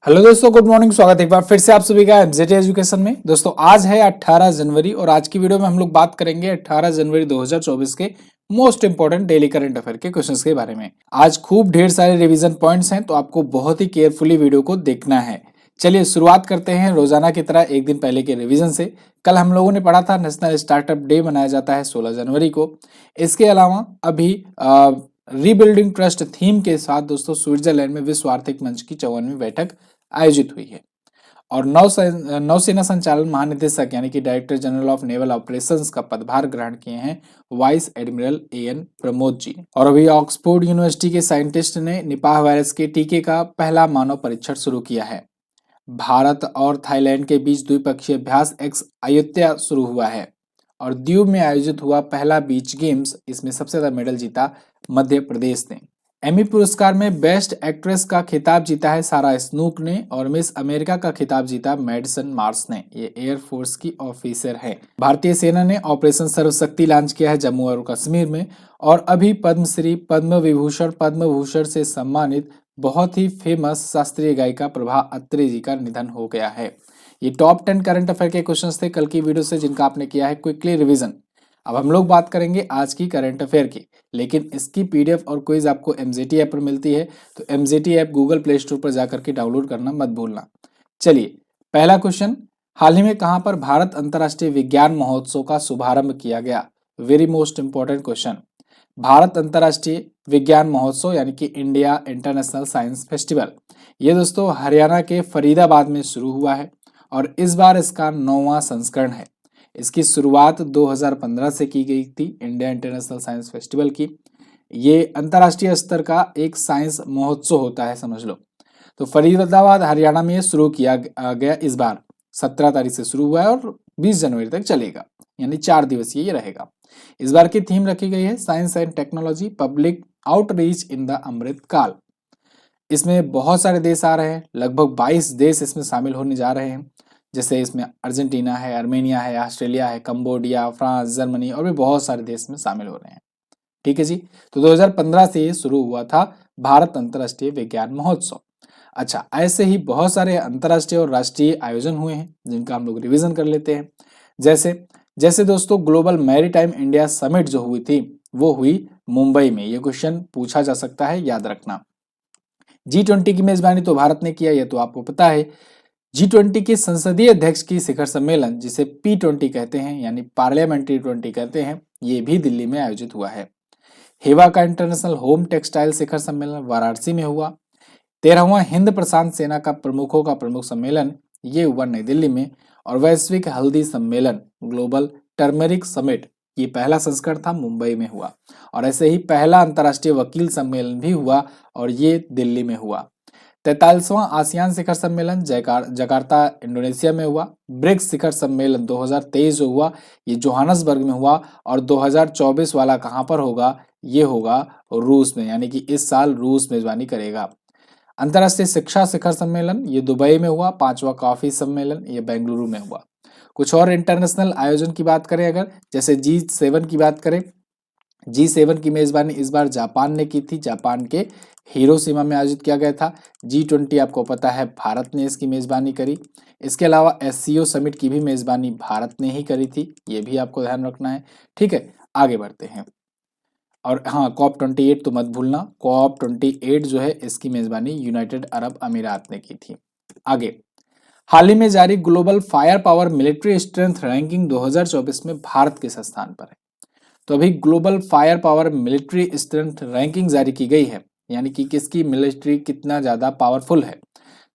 Hello दोस्तों, good morning. स्वागत है एक बार फिर से आप सभी का एमजेटी एजुकेशन में। दोस्तों आज है 18 जनवरी और आज की वीडियो में हम लोग बात करेंगे 18 जनवरी 2024 के most important daily current affair के क्वेश्चंस के बारे में। आज खूब ढेर सारे रिवीजन पॉइंट्स हैं, तो आपको बहुत ही केयरफुली वीडियो को देखना है। चलिए शुरुआत करते हैं रोजाना की तरह एक दिन पहले के रिवीजन से। कल हम लोगों ने पढ़ा था नेशनल स्टार्टअप डे मनाया जाता है 16 जनवरी को। इसके अलावा अभी रीबिल्डिंग ट्रस्ट थीम के साथ दोस्तों स्विट्जरलैंड में विश्व आर्थिक मंच की 54वीं बैठक आयोजित हुई है। और नौसेना संचालन महानिदेशक यानी कि director general of naval operations का पदभार ग्रहण किए हैं vice admiral an Pramod ji. और अभी ऑक्सफोर्ड यूनिवर्सिटी के साइंटिस्ट ने निपाह वायरस के टीके का पहला मानव परीक्षण शुरू किया है। भारत और थाईलैंड के बीच द्विपक्षीय अभ्यास एक्स अयोध्या शुरू हुआ है। और दीव में आयोजित हुआ पहला बीच गेम्स, इसमें सबसे ज्यादा मेडल जीता मध्य प्रदेश ने। एमी पुरस्कार में बेस्ट एक्ट्रेस का खिताब जीता है सारा स्नूक ने और मिस अमेरिका का खिताब जीता मैडिसन मार्स ने। ये एयरफोर्स की ऑफिसर है। भारतीय सेना ने ऑपरेशन सर्वशक्ति लॉन्च किया है जम्मू और कश्मीर में। और अभी पद्मश्री, पद्म विभूषण, पद्म भूषण से सम्मानित बहुत ही फेमस शास्त्रीय गायिका प्रभा अत्रे जी का निधन हो गया है। ये टॉप 10 करंट अफेयर के क्वेश्चंस थे कल की वीडियो से, जिनका आपने किया है क्विकली रिवीजन। अब हम लोग बात करेंगे आज की करंट अफेयर की, लेकिन इसकी पीडीएफ और क्विज आपको एमजेटी ऐप पर मिलती है, तो MJT app Google play store पर जाकर के डाउनलोड करना मत भूलना। चलिए पहला क्वेश्चन, हाल ही में कहां पर भारत अंतर्राष्ट्रीय विज्ञान महोत्सव का शुभारंभ किया गया? Very most important question. Bharat अंतर्राष्ट्रीय विज्ञान महोत्सव यानी कि इंडिया इंटरनेशनल साइंस फेस्टिवल, ये दोस्तों हरियाणा के फरीदाबाद में शुरू हुआ है और इस बार इसका 9वां संस्करण है। इसकी शुरुआत 2015 से की गई थी, इंडिया इंटरनेशनल साइंस फेस्टिवल की। ये अंतर्राष्ट्रीय स्तर का एक साइंस महोत्सव होता है, समझ लो। तो फरीदाबाद हरियाणा में ये शुरू किया गया इस बार। 17 तारीख से शुरू हुआ है और 20 जनवरी तक चलेगा, यानी 4 दिवसीय ये रहेगा। इस बार की थीम रखी गई है science and technology public outreach in the Amrit Kaal. इसमें बहुत सारे देश आ रहे हैं, लगभग 22 देश इसमें शामिल होने जा रहे हैं। जैसे इसमें अर्जेंटीना है, आर्मेनिया है, ऑस्ट्रेलिया है, कंबोडिया, फ्रांस, जर्मनी और भी बहुत सारे देश में शामिल हो रहे हैं। ठीक है जी। तो 2015 से ये शुरू हुआ था भारत अंतर्राष्ट्रीय विज्ञान महोत्सव। अच्छा, ऐसे ही बहुत सारे अंतर्राष्ट्रीय और राष्ट्रीय आयोजन हुए हैं जिनका हम लोग रिवीजन कर लेते हैं। जैसे जैसे दोस्तों ग्लोबल मैरीटाइम इंडिया समिट जो हुई थी वो हुई मुंबई में। ये क्वेश्चन पूछा जा सकता है, याद रखना। G20 की मेजबानी तो भारत ने किया, ये तो आपको पता है। G20 के संसदीय अध्यक्ष की शिखर सम्मेलन, जिसे P20 कहते हैं यानी पार्लियामेंट्री 20 कहते हैं, ये भी दिल्ली में आयोजित हुआ है। हेवा का इंटरनेशनल होम टेक्सटाइल शिखर सम्मेलन वाराणसी में हुआ। 13वां हिंद प्रशांत सेना का प्रमुखों का प्रमुख सम्मेलन ये हुआ नई दिल्ली में। और वैश्विक हल्दी सम्मेलन ग्लोबल टर्मेरिक समिट, ये पहला संस्करण था, मुंबई में हुआ। और ऐसे ही पहला अंतर्राष्ट्रीय वकील सम्मेलन भी हुआ और ये दिल्ली में हुआ। 43वां आसियान शिखर सम्मेलन जकार्ता इंडोनेशिया में हुआ। ब्रिक्स शिखर सम्मेलन 2023 जो हुआ ये जोहानसबर्ग में हुआ। और 2024 वाला कहां पर होगा? ये होगा रूस में, यानी कि इस साल रूस मेजबानी करेगा। अंतर्राष्ट्रीय शिक्षा शिखर सम्मेलन ये दुबई में हुआ। 5वां कॉफी सम्मेलन ये बेंगलुरु में हुआ। कुछ और इंटरनेशनल आयोजन की बात करें अगर, जैसे G7 की बात करें, G7 की मेजबानी इस बार जापान ने की थी, जापान के हिरोशिमा में आयोजित किया गया था। G20 आपको पता है भारत ने इसकी मेजबानी करी। इसके अलावा SCO समिट की भी मेजबानी भारत ने ही करी थी, ये भी आपको ध्यान रखना है। ठीक है, आगे बढ़ते हैं। और हाँ, COP28 तो मत भूलना। COP28 जो है इसकी मेजबानी यूनाइटेड अरब अमीरात ने की थी। आगे, हाल ही में जारी global fire power military strength ranking 2024 में भारत किस स्थान पर है? तो अभी global fire power military strength ranking जारी की गई है, यानी कि किसकी मिलिट्री कितना ज्यादा पावरफुल है।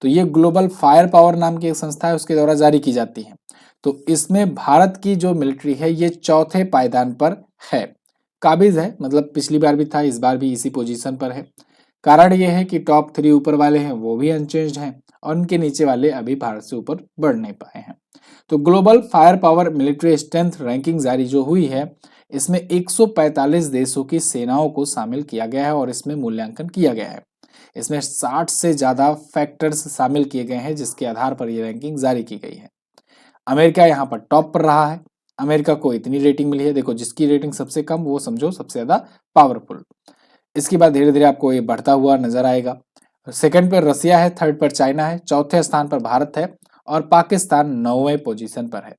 तो ये ग्लोबल फायर पावर नाम की एक संस्था है, उसके द्वारा जारी की जाती है। तो इसमें भारत की जो मिलिट्री है ये चौथे पायदान पर है। काबिज है, मतलब पिछली बार भी था, इस बार भी इसी पोजीशन पर है। कारण यह है कि टॉप 3 ऊपर वाले हैं वो भी अनचेंज्ड हैं और उनके नीचे वाले अभी भारत से ऊपर बढ़ नहीं पाए हैं। तो global fire power military strength ranking जारी जो हुई है, इसमें 145 देशों की सेनाओं को शामिल किया गया है और इसमें मूल्यांकन किया गया है। इसमें 60 से ज्यादा फैक्टर्स शामिल किए गए हैं जिसके आधार पर यह रैंकिंग जारी की गई है। अमेरिका यहाँ पर टॉप पर रहा है। अमेरिका को इतनी रेटिंग मिली है, देखो जिसकी रेटिंग सबसे कम वो समझो सबसे ज्यादा पावरफुल। इसके बाद धीरे धीरे आपको ये बढ़ता हुआ नजर आएगा। सेकंड पर रसिया है, थर्ड पर चाइना है, चौथे स्थान पर भारत है और पाकिस्तान 9वें पोजीशन पर है।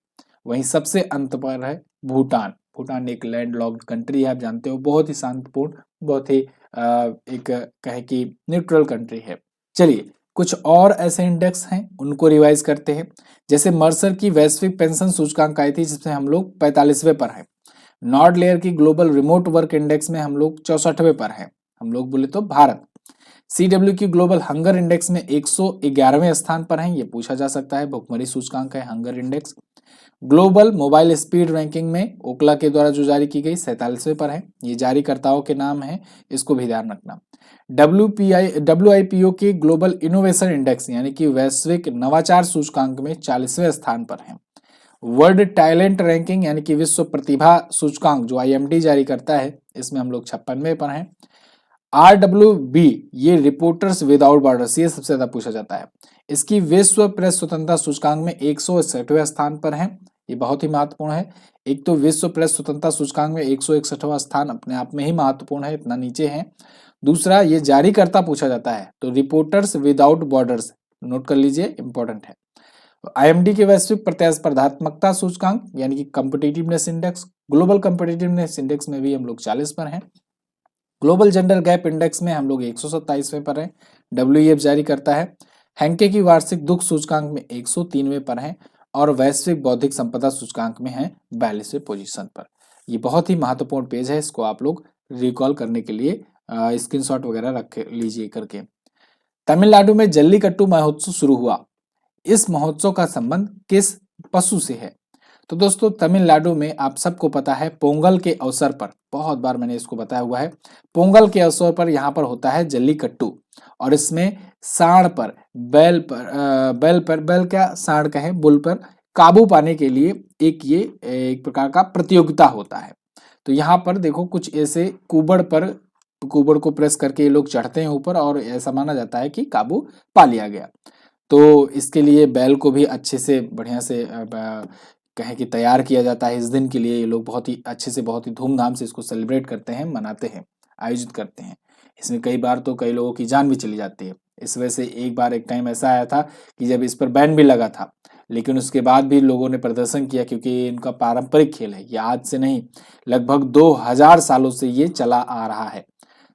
वहीं सबसे अंत पर है भूटान। भूटान एक लैंडलॉक्ड कंट्री है, आप जानते हो, बहुत ही शांतिपूर्ण, बहुत ही एक कहे कि न्यूट्रल कंट्री है। चलिए कुछ और ऐसे इंडेक्स हैं उनको रिवाइज करते हैं। जैसे मर्सर की वैश्विक पेंशन सूचकांक आई थी जिसमें हम लोग 45वें पर हैं। नॉर्ड लेयर की ग्लोबल रिमोट वर्क इंडेक्स में हम लोग 64वें पर हैं, हम लोग बोले तो भारत। CW की ग्लोबल हंगर इंडेक्स में 111वें स्थान पर हैं, ये पूछा जा सकता है, भुखमरी सूचकांक है hunger index. Global mobile speed ranking में ओकला के द्वारा जो जारी की गई 47वें पर है, ये जारीकर्ताओं के नाम है, इसको भी ध्यान रखना। WIPO की ग्लोबल इनोवेशन इंडेक्स यानी कि वैश्विक नवाचार सूचकांक में 40वें स्थान पर है। वर्ल्ड टैलेंट रैंकिंग यानी कि विश्व प्रतिभा सूचकांक जो IMD जारी करता है, इसमें हम लोग 56वें पर हैं। RWB ये रिपोर्टर्स विदाउट बॉर्डर्स, ये सबसे ज्यादा पूछा जाता है, इसकी विश्व प्रेस स्वतंत्रता सूचकांक में 161वें स्थान पर है, ये बहुत ही महत्वपूर्ण है। एक तो विश्व प्रेस स्वतंत्रता सूचकांक में 161वां स्थान अपने आप में ही महत्वपूर्ण है, इतना नीचे है। दूसरा ये जारीकर्ता पूछा जाता है तो रिपोर्टर्स विदाउट बॉर्डर्स, नोट कर लीजिए, इंपॉर्टेंट है। IMD के वैश्विक प्रतिस्पर्धात्मकता सूचकांक यानी कि competitiveness index, global competitiveness index में भी हम लोग 40 पर हैं। ग्लोबल जेंडर गैप इंडेक्स में हम लोग 127वें पर हैं, WEF जारी करता है। हैंके की वार्षिक दुख सूचकांक में 103वें पर हैं और वैश्विक बौद्धिक संपदा सूचकांक में है 42वें पोजीशन पर। ये बहुत ही महत्वपूर्ण पेज है, इसको आप लोग रिकॉल करने के लिए स्क्रीनशॉट वगैरह रख लीजिए करके। तमिलनाडु में जल्लीकट्टू महोत्सव शुरू हुआ, इस महोत्सव का संबंध किस पशु से है? तो दोस्तों तमिलनाडु में आप सबको पता है पोंगल के अवसर पर, बहुत बार मैंने इसको बताया हुआ है, पोंगल के अवसर पर यहाँ पर होता है जल्लीकट्टू और इसमें सांड पर बैल क्या सांड कहे बुल पर काबू पाने के लिए ये एक प्रकार का प्रतियोगिता होता है। तो यहाँ पर देखो कुछ ऐसे कुबड़ को प्रेस करके ये लोग चढ़ते हैं ऊपर और ऐसा माना जाता है कि काबू पा लिया गया। तो इसके लिए बैल को भी अच्छे से बढ़िया से कहें कि तैयार किया जाता है। इस दिन के लिए ये लोग बहुत ही अच्छे से, बहुत ही धूमधाम से इसको सेलिब्रेट करते हैं, मनाते हैं, आयोजित करते हैं। इसमें कई बार तो कई लोगों की जान भी चली जाती है। इस वजह से एक टाइम ऐसा आया था कि जब इस पर बैन भी लगा था, लेकिन उसके बाद भी लोगों ने प्रदर्शन किया क्योंकि इनका पारंपरिक खेल है, ये आज से नहीं लगभग 2000 सालों से ये चला आ रहा है।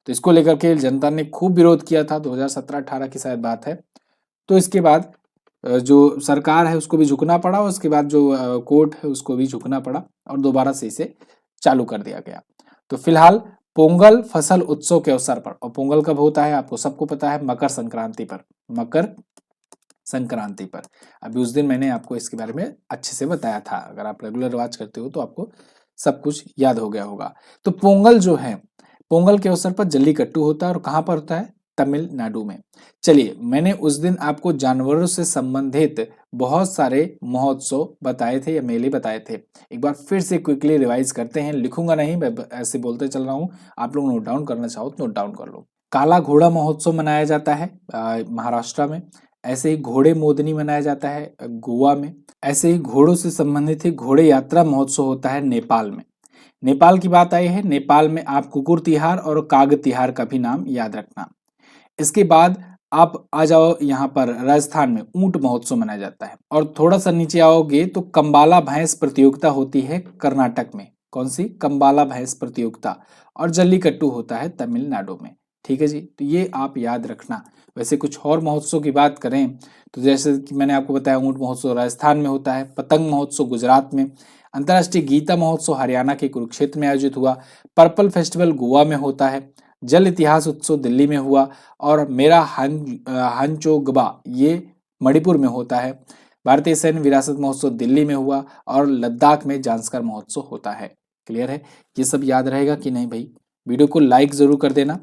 तो इसको लेकर के जनता ने खूब विरोध किया था, 2017-18 की शायद बात है। तो इसके बाद जो सरकार है उसको भी झुकना पड़ा और उसके बाद जो कोर्ट है उसको भी झुकना पड़ा और दोबारा से इसे चालू कर दिया गया। तो फिलहाल पोंगल फसल उत्सव के अवसर पर, और पोंगल कब होता है आपको सबको पता है, मकर संक्रांति पर, मकर संक्रांति पर। अभी उस दिन मैंने आपको इसके बारे में अच्छे से बताया था, अगर आप रेगुलर वॉच करते हो तो आपको सब कुछ याद हो गया होगा। तो पोंगल जो है, पोंगल के अवसर पर जल्लीकट्टू होता है और कहाँ पर होता है, तमिलनाडु में। चलिए मैंने उस दिन आपको जानवरों से संबंधित बहुत सारे महोत्सव बताए थे या मेले बताए थे, एक बार फिर से क्विकली रिवाइज करते हैं। लिखूंगा नहीं, मैं ऐसे बोलते चल रहा हूँ, आप लोग नोट डाउन करना चाहो तो नोट डाउन कर लो। काला घोड़ा महोत्सव मनाया जाता है महाराष्ट्र में। ऐसे ही घोड़े मोदनी मनाया जाता है गोवा में। ऐसे ही घोड़ों से संबंधित ही घोड़े यात्रा महोत्सव होता है नेपाल में। नेपाल की बात आई है, नेपाल में आप कुकुर तिहार और काग तिहार का भी नाम याद रखना। इसके बाद आप आ जाओ यहाँ पर राजस्थान में ऊंट महोत्सव मनाया जाता है। और थोड़ा सा नीचे आओगे तो कंबाला भैंस प्रतियोगिता होती है कर्नाटक में। कौन सी? कंबाला भैंस प्रतियोगिता। और जल्लीकट्टू होता है तमिलनाडु में। ठीक है जी, तो ये आप याद रखना। वैसे कुछ और महोत्सव की बात करें तो जैसे कि मैंने आपको बताया ऊंट महोत्सव राजस्थान में होता है, पतंग महोत्सव गुजरात में, अंतर्राष्ट्रीय गीता महोत्सव हरियाणा के कुरुक्षेत्र में आयोजित हुआ, पर्पल फेस्टिवल गोवा में होता है, जल इतिहास उत्सव दिल्ली में हुआ और मेरा हंचोगबा ये मणिपुर में होता है, भारतीय सैन्य विरासत महोत्सव दिल्ली में हुआ और लद्दाख में जांस्कर महोत्सव होता है। क्लियर है? ये सब याद रहेगा कि नहीं भाई? वीडियो को लाइक जरूर कर देना,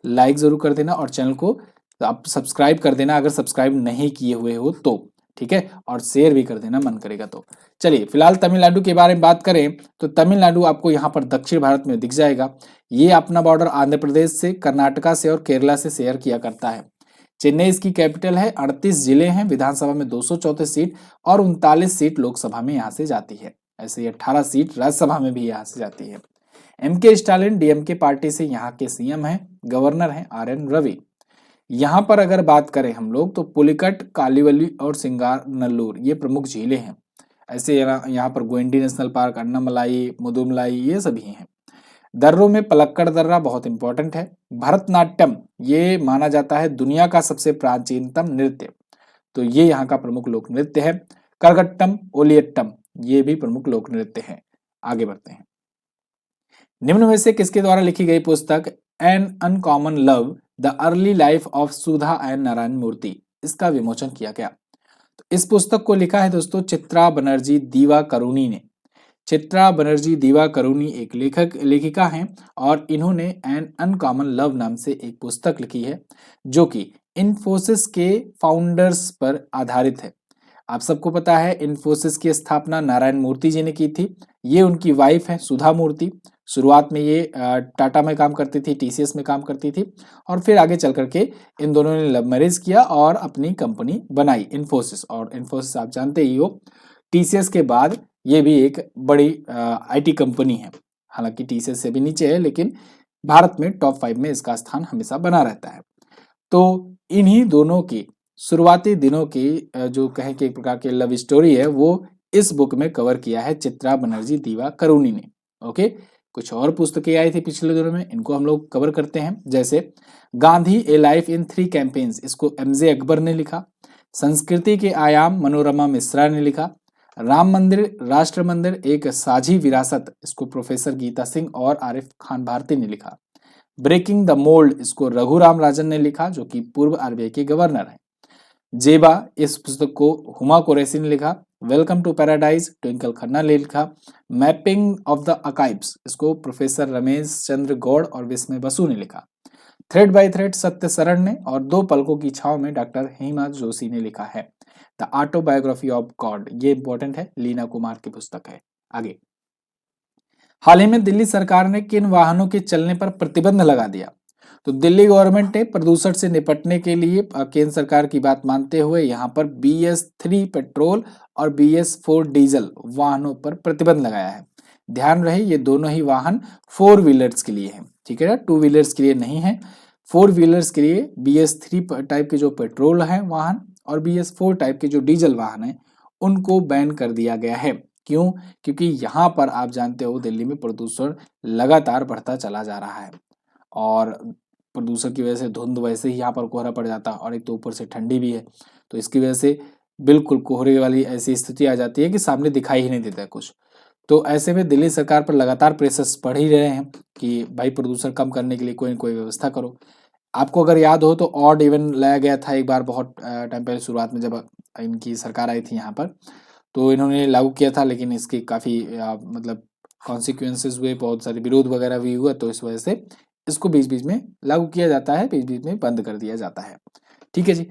लाइक जरूर कर देना और चैनल को आप सब्सक्राइब कर देना अगर सब्सक्राइब नहीं किए हुए हो तो, ठीक है, और शेयर भी कर देना मन करेगा तो। चलिए फिलहाल तमिलनाडु के बारे में बात करें तो तमिलनाडु आपको यहाँ पर दक्षिण भारत में दिख जाएगा। ये अपना बॉर्डर आंध्र प्रदेश से, कर्नाटका से और केरला से शेयर किया करता है। चेन्नई इसकी कैपिटल है, 38 जिले हैं, विधानसभा में 234 सीट और 39 सीट लोकसभा में यहाँ से जाती है। ऐसे ही 18 सीट राज्यसभा में भी यहाँ से जाती है। MK स्टालिन DMK पार्टी से यहाँ के CM हैं, गवर्नर हैं RN रवि। यहाँ पर अगर बात करें हम लोग तो पुलिकट, कालीवली और सिंगानल्लूर ये प्रमुख झीलें हैं। ऐसे यहाँ पर गोइंडी नेशनल पार्क, अन्नामलाई, मुदुमलाई ये सभी हैं। दर्रों में पलक्कड़ दर्रा बहुत इंपॉर्टेंट है। भरतनाट्यम ये माना जाता है दुनिया का सबसे प्राचीनतम नृत्य, तो ये यहाँ का प्रमुख लोक नृत्य है। करगट्टम, ओलियट्टम ये भी प्रमुख लोक नृत्य है। आगे बढ़ते हैं। निम्न में से किसके द्वारा लिखी गई पुस्तक an uncommon love the early life of Sudha and Narayana Murthy इसका विमोचन किया गया? तो इस पुस्तक को लिखा है दोस्तों चित्रा बनर्जी दिवाकरुणी ने। चित्रा बनर्जी दिवाकरुणी एक लेखिका हैं और इन्होंने एन अनकॉमन लव नाम से एक पुस्तक लिखी है जो कि इन्फोसिस के फाउंडर्स पर आधारित है। आप सबको पता है इन्फोसिस की स्थापना नारायण मूर्ति जी ने की थी। ये उनकी वाइफ है सुधा मूर्ति। शुरुआत में ये टाटा में काम करती थी, टीसीएस में काम करती थी और फिर आगे चल करके इन दोनों ने लव मैरिज किया और अपनी कंपनी बनाई इन्फोसिस। और इन्फोसिस आप जानते ही हो टीसीएस के बाद ये भी एक बड़ी आईटी कंपनी है। हालांकि टीसीएस से भी नीचे है लेकिन भारत में टॉप 5 में इसका स्थान हमेशा बना रहता है। तो इन्हीं दोनों की शुरुआती दिनों की जो कहें कि एक प्रकार की लव स्टोरी है वो इस बुक में कवर किया है चित्रा बनर्जी दिवाकरुणी ने। ओके, कुछ और पुस्तकें आई थी पिछले दिनों में, इनको हम लोग कवर करते हैं। जैसे गांधी ए लाइफ इन 3 कैंपेन्स, इसको एमजे अकबर ने लिखा। संस्कृति के आयाम मनोरमा मिश्रा ने लिखा। राम मंदिर राष्ट्र मंदिर एक साझी विरासत, इसको प्रोफेसर गीता सिंह और आरिफ खान भारती ने लिखा। ब्रेकिंग द मोल्ड, इसको रघुराम राजन ने लिखा जो कि पूर्व आरबीआई के गवर्नर हैं। जेबा, इस पुस्तक को हुमा कुरैशी ने लिखा। Welcome to paradise Twinkle Khanna ने लिखा। मैपिंग ऑफ द आर्काइव्स, इसको प्रोफेसर रमेश चंद्र गौड़ और विस्मय बसु ने लिखा। थ्रेड बाय थ्रेड सत्य शरण ने और 2 पलकों की छाव में डॉक्टर हेमा जोशी ने लिखा है। द ऑटोबायोग्राफी ऑफ गॉड, ये इंपॉर्टेंट है, लीना कुमार की पुस्तक है। आगे, हाल ही में दिल्ली सरकार ने किन वाहनों के चलने पर प्रतिबंध लगा दिया? तो दिल्ली गवर्नमेंट ने प्रदूषण से निपटने के लिए केंद्र सरकार की बात मानते हुए यहाँ पर BS3 पेट्रोल और BS4 डीजल वाहनों पर प्रतिबंध लगाया है। ध्यान रहे ये दोनों ही वाहन 4 व्हीलर्स के लिए हैं, ठीक है ना, 2 व्हीलर्स के लिए नहीं है। 4 व्हीलर्स के लिए BS3 टाइप के जो पेट्रोल है वाहन और BS4 टाइप के जो डीजल वाहन है उनको बैन कर दिया गया है। क्यों? क्योंकि यहाँ पर आप जानते हो दिल्ली में प्रदूषण लगातार बढ़ता चला जा रहा है और प्रदूषण की वजह से धुंध वैसे ही यहाँ पर कोहरा पड़ जाता है और एक तो ऊपर से ठंडी भी है, तो इसकी वजह से बिल्कुल कोहरे वाली ऐसी स्थिति आ जाती है कि सामने दिखाई ही नहीं देता है कुछ। तो ऐसे में दिल्ली सरकार पर लगातार प्रेशर्स बढ़ ही रहे हैं कि भाई प्रदूषण कम करने के लिए कोई न कोई व्यवस्था करो। आपको अगर याद हो तो ऑड इवन लाया गया था एक बार बहुत टाइम पहले, शुरुआत में जब इनकी सरकार आई थी यहाँ पर, तो इन्होंने लागू किया था लेकिन इसकी काफ़ी मतलब कॉन्सिक्वेंसेस हुए, बहुत सारे विरोध वगैरह भी हुआ, तो इस वजह से इसको बीच बीच में लागू किया जाता है, बीच बीच में बंद कर दिया जाता है। ठीक है जी,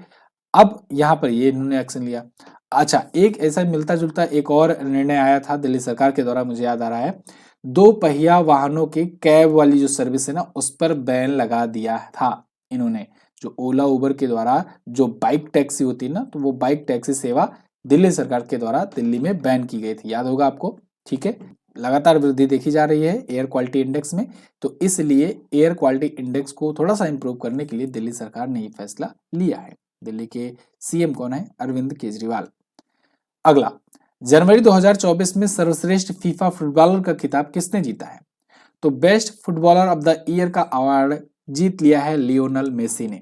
अब यहाँ पर ये इन्होंने एक्शन लिया। अच्छा, एक ऐसा मिलता जुलता एक और निर्णय आया था दिल्ली सरकार के द्वारा, मुझे याद आ रहा है, 2 पहिया वाहनों के कैब वाली जो सर्विस है ना उस पर बैन लगा दिया था इन्होंने। जो ओला उबर के द्वारा जो बाइक टैक्सी होती है ना, तो वो बाइक टैक्सी सेवा दिल्ली सरकार के द्वारा दिल्ली में बैन की गई थी, याद होगा आपको। ठीक है, लगातार वृद्धि देखी जा रही है एयर क्वालिटी इंडेक्स में, तो इसलिए एयर क्वालिटी इंडेक्स को थोड़ा सा इंप्रूव करने के लिए दिल्ली सरकार ने ये फैसला लिया है। दिल्ली के सीएम कौन है? अरविंद केजरीवाल। अगला, जनवरी 2024 में सर्वश्रेष्ठ फीफा फुटबॉलर का खिताब किसने जीता है? तो best footballer of the year का अवार्ड जीत लिया है लियोनल मेसी ने।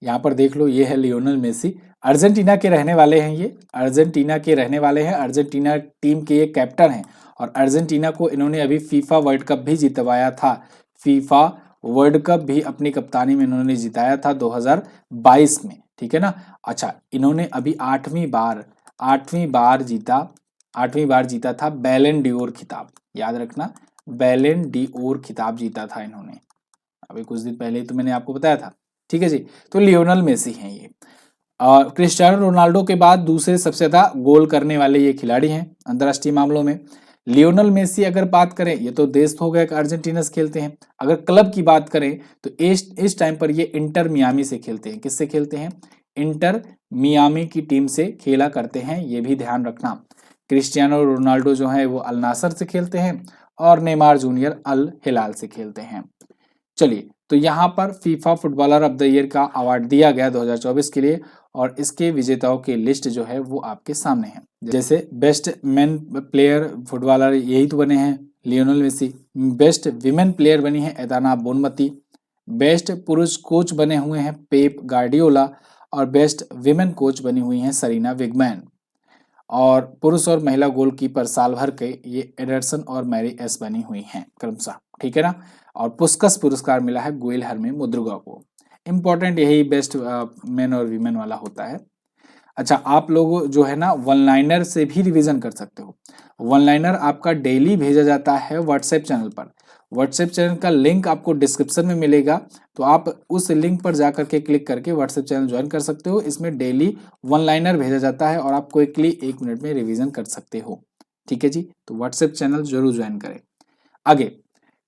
यहाँ पर देख लो, ये है लियोनल मेसी, अर्जेंटीना के रहने वाले हैं, ये अर्जेंटीना के रहने वाले हैं, अर्जेंटीना टीम के ये कैप्टन हैं और अर्जेंटीना को इन्होंने अभी फीफा वर्ल्ड कप भी जितवाया था। फीफा वर्ल्ड कप भी अपनी कप्तानी में इन्होंने जिताया था 2022 में, ठीक है ना। अच्छा, इन्होंने अभी 8वीं बार जीता था बैलन डीओर खिताब, याद रखना, बैलन डीओर खिताब जीता था इन्होंने, अभी कुछ दिन पहले ही तो मैंने आपको बताया था। ठीक है जी, तो लियोनल मेसी हैं ये। क्रिस्टियानो रोनाल्डो के बाद दूसरे सबसे ज्यादा गोल करने वाले ये खिलाड़ी हैं अंतर्राष्ट्रीय मामलों में। लियोनल मेसी अगर बात करें, ये तो देश हो गया कि अर्जेंटीना से खेलते हैं। अगर क्लब की बात करें तो इस टाइम पर ये इंटर मियामी से खेलते हैं। किससे खेलते हैं? इंटर मियामी की टीम से खेला करते हैं, ये भी ध्यान रखना। क्रिस्टियानो रोनाल्डो जो है वो अल नासर से खेलते हैं और नेमार जूनियर अल हिलाल से खेलते हैं। चलिए, तो यहाँ पर FIFA footballer of the year का अवार्ड दिया गया 2024 के लिए, और इसके विजेताओं की लिस्ट जो है वो आपके सामने है। जैसे बेस्ट मेन प्लेयर फुटबॉलर यही तो बने हैं Lionel Messi, best women player बनी है एदाना बोनमती, बेस्ट पुरुष कोच बने हुए हैं पेप गार्डियोला, और बेस्ट विमेन कोच बनी हुई हैं सरीना विगमैन, और पुरुष और महिला गोलकीपर साल भर के ये एडरसन और मैरी एस बनी हुई हैं क्रमशः, ठीक है ना। और पुस्कस पुरस्कार मिला है गुइल हरमे मुद्रुगा को। इंपॉर्टेंट यही बेस्ट मेन और वीमेन वाला होता है। अच्छा, आप लोग जो है ना वन लाइनर से भी रिवीजन कर सकते हो। वन लाइनर आपका डेली भेजा जाता है व्हाट्सएप चैनल पर। व्हाट्सएप चैनल का लिंक आपको डिस्क्रिप्शन में मिलेगा, तो आप उस लिंक पर जाकर के क्लिक करके व्हाट्सएप चैनल ज्वाइन कर सकते हो। इसमें डेली वन लाइनर भेजा जाता है और आप क्विकली 1 मिनट में रिवीजन कर सकते हो, ठीक है जी। तो व्हाट्सएप चैनल जरूर ज्वाइन करें। आगे,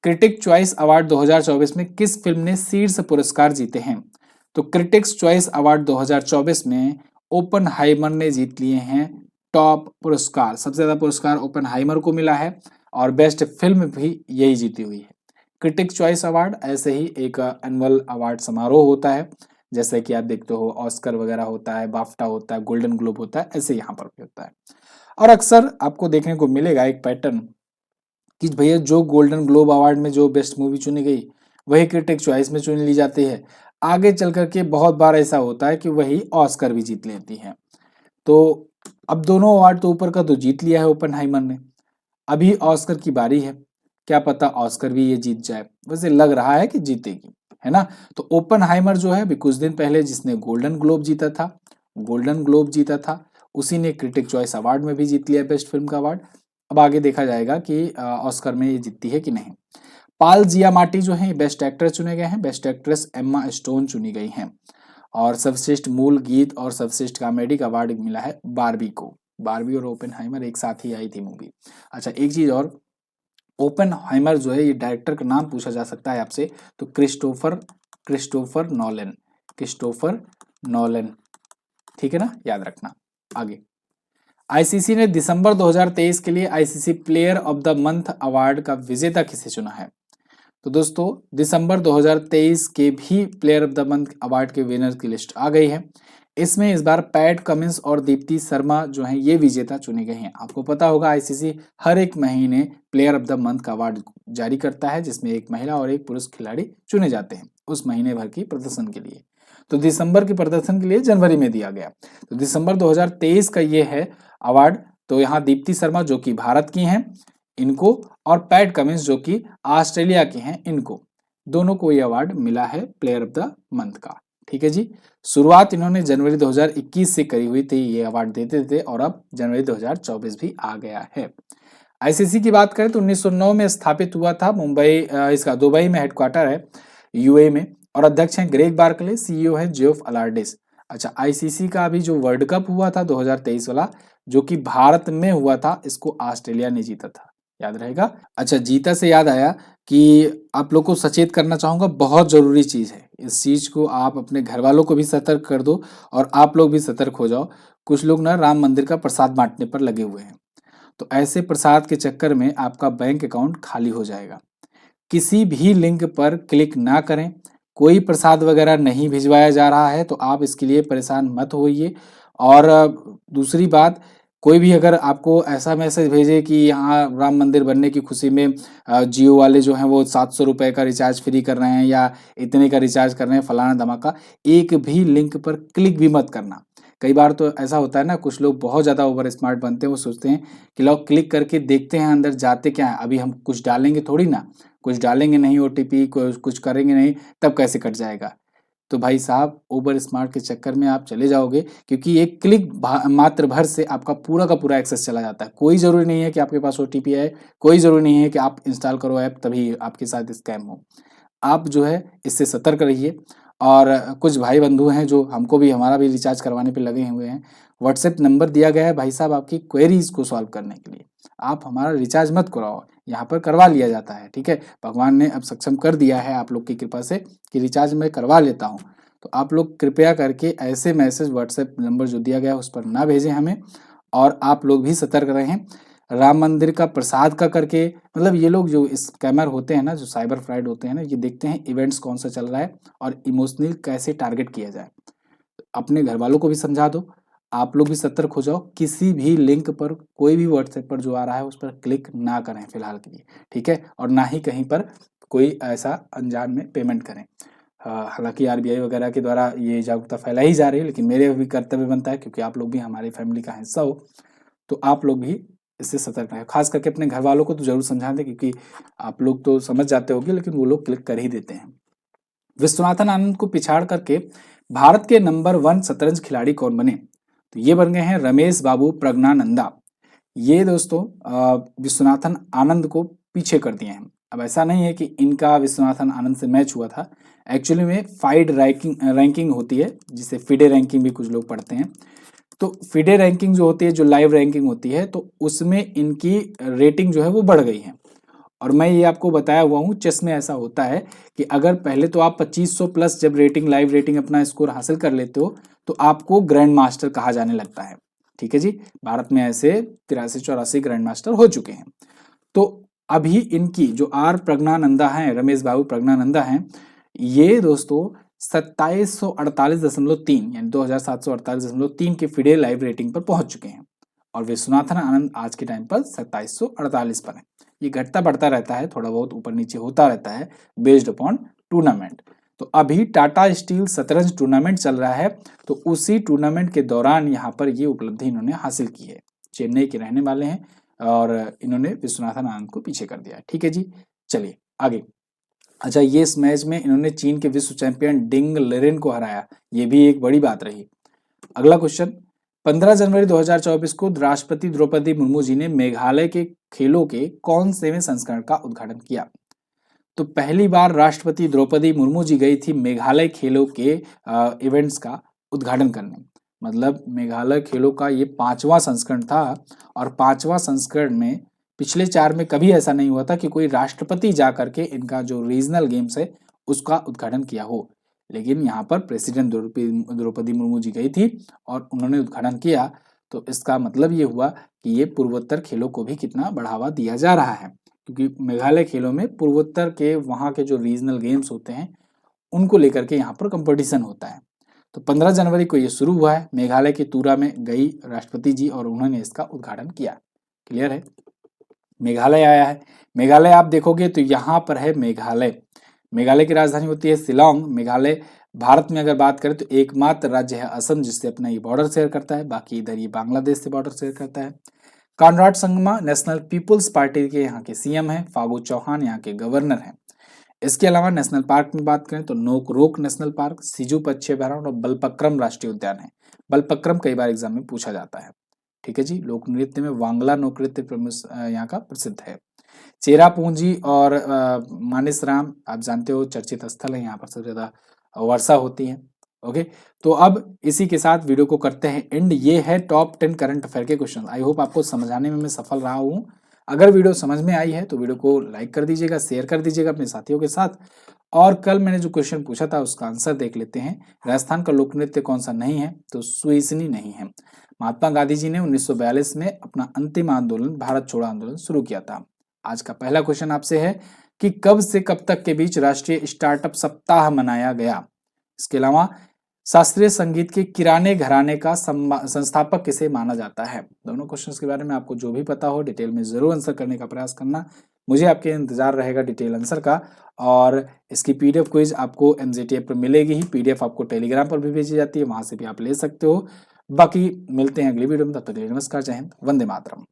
क्रिटिक चॉइस अवार्ड 2024 में किस फिल्म ने शीर्ष पुरस्कार जीते हैं? तो क्रिटिक्स चॉइस अवार्ड 2024 में ओपनहाइमर ने जीत लिए हैं टॉप पुरस्कार। सबसे ज्यादा पुरस्कार ओपनहाइमर को मिला है और बेस्ट फिल्म भी यही जीती हुई है। क्रिटिक चॉइस अवार्ड ऐसे ही एक एनुअल अवार्ड समारोह होता है, जैसे कि आप देखते हो ऑस्कर वगैरह होता है, बाफ्टा होता है, गोल्डन ग्लोब होता है, ऐसे यहाँ पर भी होता है। और अक्सर आपको देखने को मिलेगा एक पैटर्न कि भैया जो गोल्डन ग्लोब अवार्ड में जो बेस्ट मूवी चुनी गई वही क्रिटिक चॉइस में चुन ली जाती है। आगे चल करके बहुत बार ऐसा होता है कि वही ऑस्कर भी जीत लेती है। तो अब दोनों अवार्ड तो ऊपर का तो जीत लिया है ओपनहाइमर ने, अभी ऑस्कर की बारी है, क्या पता ऑस्कर भी ये जीत जाए, वैसे लग रहा है कि जीतेगी, है ना। तो ओपनहाइमर जो है अभी कुछ दिन पहले जिसने गोल्डन ग्लोब जीता था उसी ने क्रिटिक चॉइस अवार्ड में भी जीत लिया बेस्ट फिल्म का अवार्ड। अब आगे देखा जाएगा कि ऑस्कर में ये जीतती है कि नहीं। पाल जियामाटी जो है बेस्ट एक्टर चुने गए हैं, बेस्ट एक्ट्रेस एम्मा स्टोन चुनी गई हैं, और सर्वश्रेष्ठ मूल गीत और सर्वश्रेष्ठ कॉमेडी का अवार्ड मिला है बारबी को। बारबी और ओपनहाइमर एक साथ ही आई थी मूवी। अच्छा, एक चीज और, ओपनहाइमर जो है ये डायरेक्टर का नाम पूछा जा सकता है आपसे, तो क्रिस्टोफर नॉलन, ठीक है ना, याद रखना। आगे, आईसीसी ने दिसंबर 2023 के लिए ICC player of the month award का विजेता किसे चुना है? तो दोस्तों दिसंबर 2023 के भी player of the month award के विनर की लिस्ट आ गई है। इसमें इस बार पैट कमिंस और दीप्ति शर्मा जो हैं ये विजेता चुने गए हैं। आपको पता होगा आईसीसी हर एक महीने प्लेयर ऑफ द मंथ का अवार्ड जारी करता है, जिसमें एक महिला और एक पुरुष खिलाड़ी चुने जाते हैं उस महीने भर की प्रदर्शन के लिए। तो दिसंबर के प्रदर्शन के लिए जनवरी में दिया गया, तो दिसंबर 2023 का ये है अवार्ड। तो यहाँ दीप्ति शर्मा जो कि भारत की हैं इनको, और पैट कमिंस जो कि ऑस्ट्रेलिया के हैं इनको, दोनों को ये अवार्ड मिला है प्लेयर ऑफ द मंथ का, ठीक है जी। शुरुआत इन्होंने जनवरी 2021 से करी हुई थी, ये अवार्ड देते थे, और अब जनवरी 2024 भी आ गया है। आईसीसी की बात करें तो 1909 में स्थापित हुआ था, मुंबई इसका दुबई में हेडक्वार्टर है यूए में, और अध्यक्ष हैं ग्रेग बार्कले, सीईओ है जेफ अलार्डिस। अच्छा, आईसीसी का अभी जो वर्ल्ड कप हुआ था 2023 वाला जो कि भारत में हुआ था, इसको ऑस्ट्रेलिया ने जीता था, याद रहेगा। अच्छा, जीता से याद आया कि आप लोग को सचेत करना चाहूंगा, बहुत जरूरी चीज है, इस चीज को आप अपने घर वालों को भी सतर्क कर दो और आप लोग भी सतर्क हो जाओ। कुछ लोग ना राम मंदिर का प्रसाद बांटने पर लगे हुए हैं, तो ऐसे प्रसाद के चक्कर में आपका बैंक अकाउंट खाली हो जाएगा। किसी भी लिंक पर क्लिक ना करें, कोई प्रसाद वगैरह नहीं भिजवाया जा रहा है, तो आप इसके लिए परेशान मत होइए। और दूसरी बात, कोई भी अगर आपको ऐसा मैसेज भेजे कि यहाँ राम मंदिर बनने की खुशी में जियो वाले जो हैं वो 700 रुपये का रिचार्ज फ्री कर रहे हैं या इतने का रिचार्ज कर रहे हैं फलाना धमाका, एक भी लिंक पर क्लिक भी मत करना। कई बार तो ऐसा होता है ना, कुछ लोग बहुत ज़्यादा ओवर स्मार्ट बनते हैं, वो सोचते हैं कि लोग क्लिक करके देखते हैं अंदर जाते क्या है, अभी हम कुछ डालेंगे थोड़ी ना, कुछ डालेंगे नहीं ओटीपी, कुछ करेंगे नहीं, तब कैसे कट जाएगा। तो भाई साहब ओवर स्मार्ट के चक्कर में आप चले जाओगे, क्योंकि एक क्लिक मात्र भर से आपका पूरा का पूरा एक्सेस चला जाता है। कोई ज़रूरी नहीं है कि आपके पास ओटीपी आए, कोई ज़रूरी नहीं है कि आप इंस्टॉल करो ऐप तभी आपके साथ स्कैम हो। आप जो है इससे सतर्क रहिए। और कुछ भाई बंधु हैं जो हमको भी हमारा भी रिचार्ज करवाने पे लगे हुए हैं, व्हाट्सएप नंबर दिया गया है भाई साहब आपकी क्वेरीज को सॉल्व करने के लिए। आप हमारा रिचार्ज मत कराओ, यहाँ पर करवा लिया जाता है, ठीक है। भगवान ने अब सक्षम कर दिया है आप लोग की कृपा से कि रिचार्ज मैं करवा लेता हूँ। तो आप लोग कृपया करके ऐसे मैसेज व्हाट्सएप नंबर जो दिया गया है उस पर ना भेजें हमें, और आप लोग भी सतर्क रहें। राम मंदिर का प्रसाद का करके, मतलब ये लोग जो स्कैमर होते हैं ना, जो साइबर फ्रॉड होते हैं ना, ये देखते हैं इवेंट्स कौन सा चल रहा है और इमोशनली कैसे टारगेट किया जाए। अपने घर वालों को भी समझा दो, आप लोग भी सतर्क हो जाओ, किसी भी लिंक पर, कोई भी व्हाट्सएप पर जो आ रहा है उस पर क्लिक ना करें फिलहाल के लिए, ठीक है, और ना ही कहीं पर कोई ऐसा अनजान में पेमेंट करें। हालांकि आरबीआई वगैरह के द्वारा ये जागरूकता फैलाई जा रही है, लेकिन मेरे भी कर्तव्य बनता है, क्योंकि आप लोग भी हमारी फैमिली का हिस्सा हो, तो आप लोग भी इससे सतर्क रहें। खास करके अपने घर वालों को तो जरूर समझा दें, क्योंकि आप लोग तो समझ जाते होंगे, लेकिन वो लोग क्लिक कर ही देते हैं। विश्वनाथन आनंद को पिछाड़ करके भारत के नंबर 1 शतरंज खिलाड़ी कौन बने? तो ये बन गए हैं रमेश बाबू प्रज्ञानंदा। ये दोस्तों विश्वनाथन आनंद को पीछे कर दिए हैं। अब ऐसा नहीं है कि इनका विश्वनाथन आनंद से मैच हुआ था, एक्चुअली में फाइड रैंकिंग होती है, जिसे फिडे रैंकिंग भी कुछ लोग पढ़ते हैं। तो फिडे रैंकिंग जो होती है, जो लाइव रैंकिंग होती है, तो उसमें इनकी रेटिंग जो है वो बढ़ गई है। और मैं ये आपको बताया हुआ हूँ, चेस में ऐसा होता है कि अगर पहले तो आप 2500 प्लस जब रेटिंग, लाइव रेटिंग अपना स्कोर हासिल कर लेते हो, तो आपको ग्रैंड मास्टर कहा जाने लगता है। ठीक है जी, भारत में ऐसे 83-84 ग्रैंड मास्टर हो चुके हैं। तो अभी इनकी जो आर प्रज्ञानंदा हैं, रमेश बाबू प्रज्ञानंदा हैं, ये दोस्तों 2748.3 यानी 2748.3 के फिडे लाइव रेटिंग पर पहुंच चुके हैं, और विश्वनाथन आनंद आज के टाइम पर 2748 पर है। ये घटता बढ़ता रहता है, थोड़ा बहुत ऊपर नीचे होता रहता है बेस्ड अपॉन टूर्नामेंट। तो अभी टाटा स्टील शतरंज टूर्नामेंट चल रहा है, तो उसी टूर्नामेंट के दौरान यहाँ पर ये उपलब्धि इन्होंने हासिल की है। चेन्नई के रहने वाले हैं और इन्होंने विश्वनाथन आनंद को पीछे कर दिया। ठीक है जी, चलिए आगे। अच्छा, ये इस मैच में इन्होंने चीन के विश्व चैंपियन डिंग लेरेन को हराया, ये भी एक बड़ी बात रही। अगला क्वेश्चन, 15 जनवरी 2024 को राष्ट्रपति द्रौपदी मुर्मू जी ने मेघालय के खेलों के कौन सेवें संस्करण का उद्घाटन किया? तो पहली बार राष्ट्रपति द्रौपदी मुर्मू जी गई थी मेघालय खेलों के इवेंट्स का उद्घाटन करने। मतलब मेघालय खेलों का ये 5वां संस्करण था, और 5वां संस्करण में पिछले 4 में कभी ऐसा नहीं हुआ था कि कोई राष्ट्रपति जा करके इनका जो रीजनल गेम्स है उसका उद्घाटन किया हो। लेकिन यहाँ पर प्रेसिडेंट द्रौपदी मुर्मू जी गई थी और उन्होंने उद्घाटन किया, तो इसका मतलब ये हुआ कि ये पूर्वोत्तर खेलों को भी कितना बढ़ावा दिया जा रहा है, क्योंकि मेघालय खेलों में पूर्वोत्तर के वहाँ के जो रीजनल गेम्स होते हैं उनको लेकर के यहाँ पर कंपटीशन होता है। तो 15 जनवरी को ये शुरू हुआ है, मेघालय के तुरा में गई राष्ट्रपति जी और उन्होंने इसका उद्घाटन किया। क्लियर है? मेघालय आया है। मेघालय आप देखोगे तो यहाँ पर है मेघालय। मेघालय की राजधानी होती है शिलोंग। मेघालय भारत में अगर बात करें तो एकमात्र राज्य है असम जिससे अपना ये बॉर्डर शेयर करता है, बाकी इधर ये बांग्लादेश से बॉर्डर शेयर करता है। Conrad Sangma National People's Party के यहाँ के सीएम हैं। फागू चौहान यहाँ के गवर्नर हैं। इसके अलावा नेशनल पार्क में बात करें तो नोकरोक नेशनल पार्क, सिजु पक्षी अभयारण्य और बलपक्रम राष्ट्रीय उद्यान है। बलपक्रम कई बार एग्जाम में पूछा जाता है। ठीक है जी, लोक नृत्य में वांगला लोक नृत्य यहाँ का प्रसिद्ध है। चेरापूंजी और मानेसराम आप जानते हो चर्चित स्थल है, यहाँ पर सबसे ज्यादा वर्षा होती है। ओके, तो अब इसी के साथ वीडियो को करते हैं एंड। ये है टॉप 10 करंट अफेयर के क्वेश्चन। आई होप आपको समझाने में मैं सफल रहा हूँ। अगर वीडियो समझ में आई है तो वीडियो को लाइक कर दीजिएगा, शेयर कर दीजिएगा अपने साथियों के साथ। और कल मैंने जो क्वेश्चन पूछा था उसका आंसर देख लेते हैं। राजस्थान का लोक नृत्य कौन सा नहीं है? तो सुइसनी नहीं है। महात्मा गांधी जी ने 1942 में अपना अंतिम आंदोलन भारत छोड़ो आंदोलन शुरू किया था। आज का पहला क्वेश्चन आपसे है कि कब से कब तक के बीच राष्ट्रीय स्टार्टअप सप्ताह मनाया गया? इसके अलावा शास्त्रीय संगीत के किराने घराने का संस्थापक किसे माना जाता है? दोनों क्वेश्चंस के बारे में आपको जो भी पता हो डिटेल में जरूर आंसर करने का प्रयास करना। मुझे आपके इंतजार रहेगा डिटेल आंसर का। और इसकी पीडीएफ क्विज आपको एमजीटी ऐप पर मिलेगी ही। पीडीएफ आपको टेलीग्राम पर भी भेजी जाती है, वहां से भी आप ले सकते हो। बाकी मिलते हैं अगली वीडियो में, तब तक के लिए नमस्कार, जय हिंद, वंदे मातरम।